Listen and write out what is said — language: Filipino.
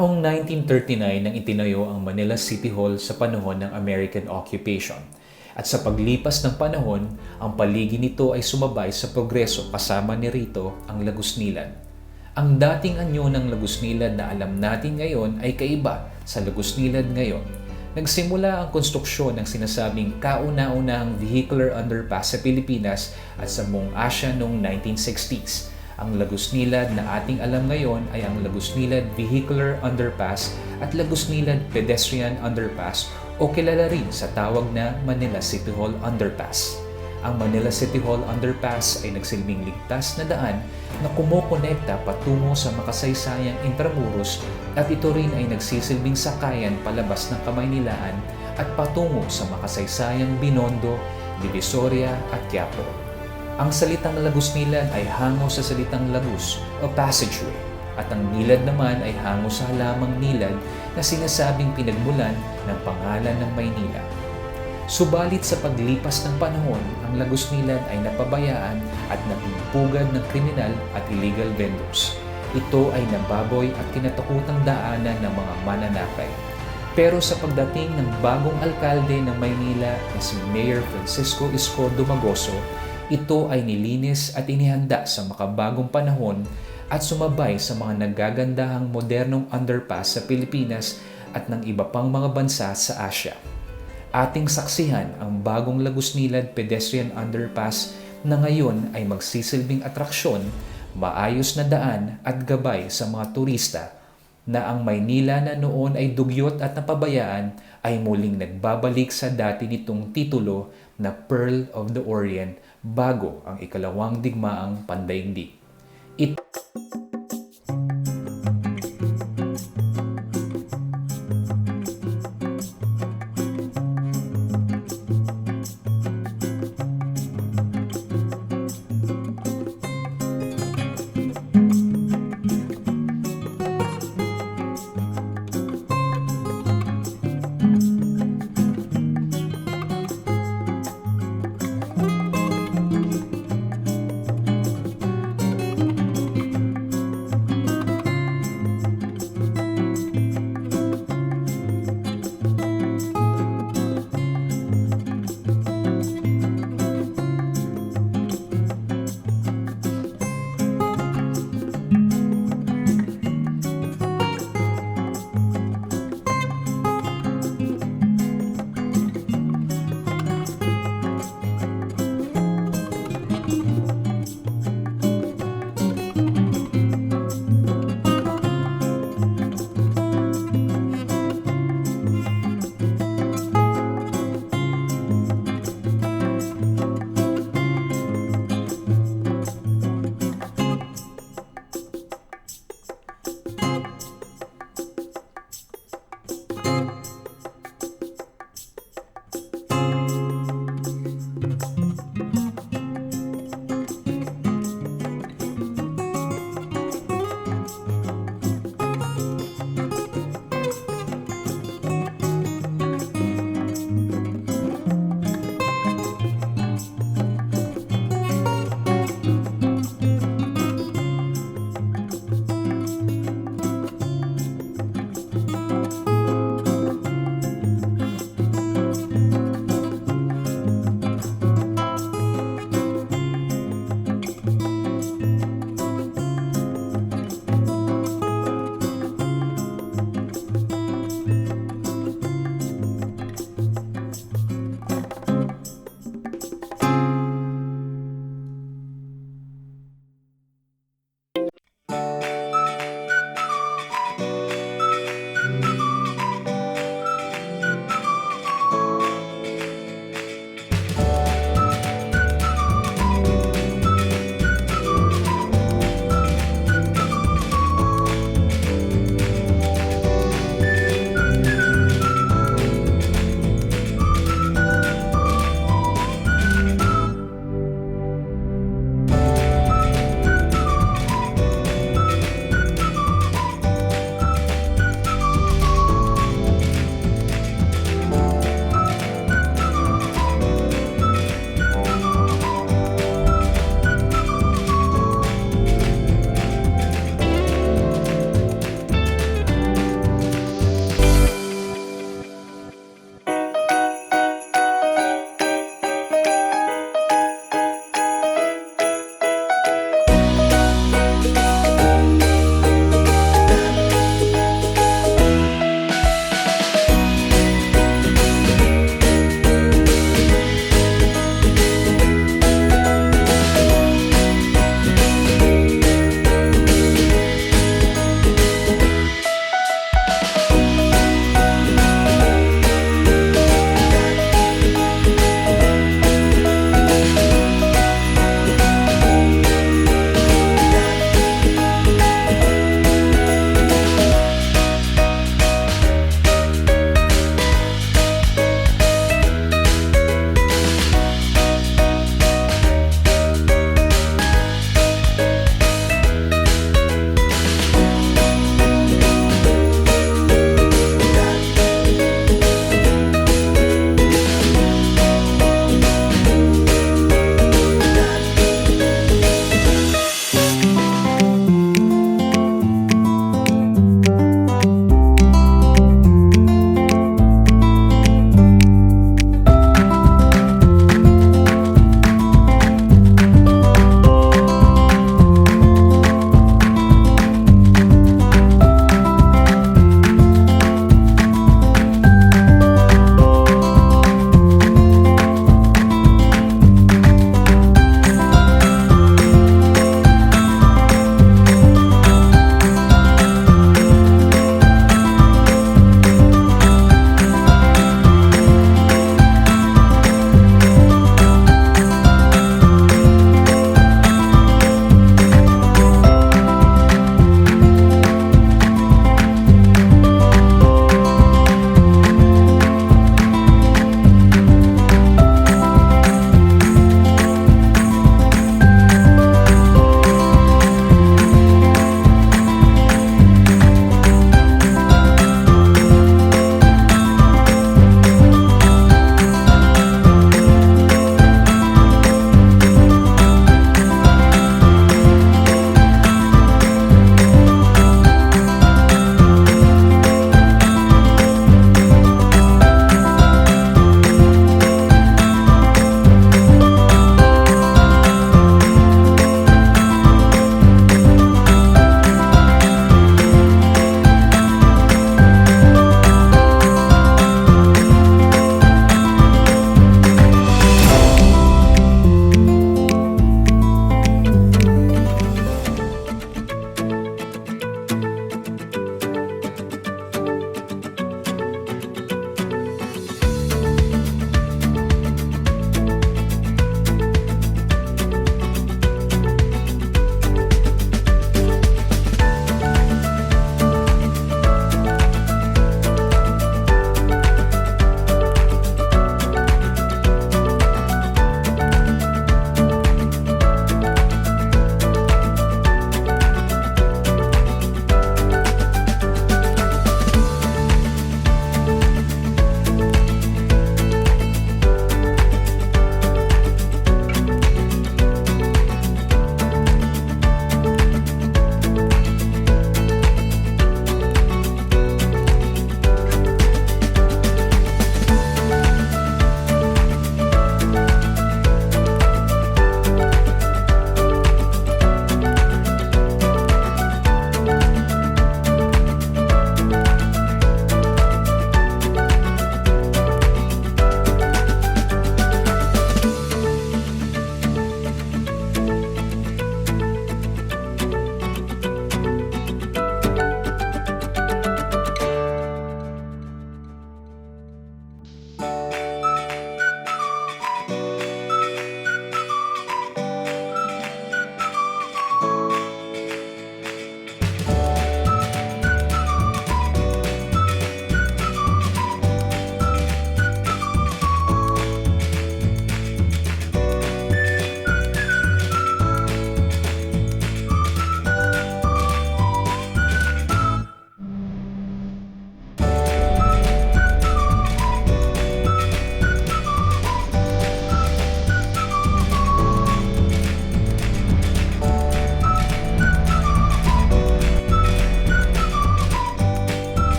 Taong 1939 nang itinayo ang Manila Cityhall sa panahon ng American occupation. At sa paglipas ng panahon, ang paligid nito ay sumabay sa progreso kasama ni rito ang Lagusnilad. Ang dating anyo ng Lagusnilad na alam natin ngayon ay kaiba sa Lagusnilad ngayon. Nagsimula ang konstruksyon ng sinasabing kauna-unahang vehicular underpass sa Pilipinas at sa buong Asia noong 1960s. Ang Lagusnilad na ating alam ngayon ay ang Lagusnilad Vehicular Underpass at Lagusnilad Pedestrian Underpass o kilala rin sa tawag na Manila Cityhall Underpass. Ang Manila Cityhall Underpass ay nagsilbing ligtas na daan na kumokonekta patungo sa makasaysayang Intramuros at ito rin ay nagsisilbing sakayan palabas ng Kamaynilaan at patungo sa makasaysayang Binondo, Divisoria at Quiapo. Ang salitang Lagusnilad ay hango sa salitang lagus o passageway at ang nilad naman ay hango sa halamang nilad na sinasabing pinagmulan ng pangalan ng Maynila. Subalit sa paglipas ng panahon, ang Lagusnilad ay napabayaan at napipugad ng kriminal at illegal vendors. Ito ay nababoy at kinatakutang daanan ng mga mananakay. Pero sa pagdating ng bagong alkalde ng Maynila na si Mayor Isko Dumagoso, ito ay nilinis at inihanda sa makabagong panahon at sumabay sa mga nagagandahang modernong underpass sa Pilipinas at ng iba pang mga bansa sa Asia. Ating saksihan ang bagong Lagusnilad Pedestrian Underpass na ngayon ay magsisilbing atraksyon, maayos na daan at gabay sa mga turista na ang Maynila na noon ay dugyot at napabayaan ay muling nagbabalik sa dati nitong titulo na Pearl of the Orient bago ang ikalawang digmaang pandaigdig.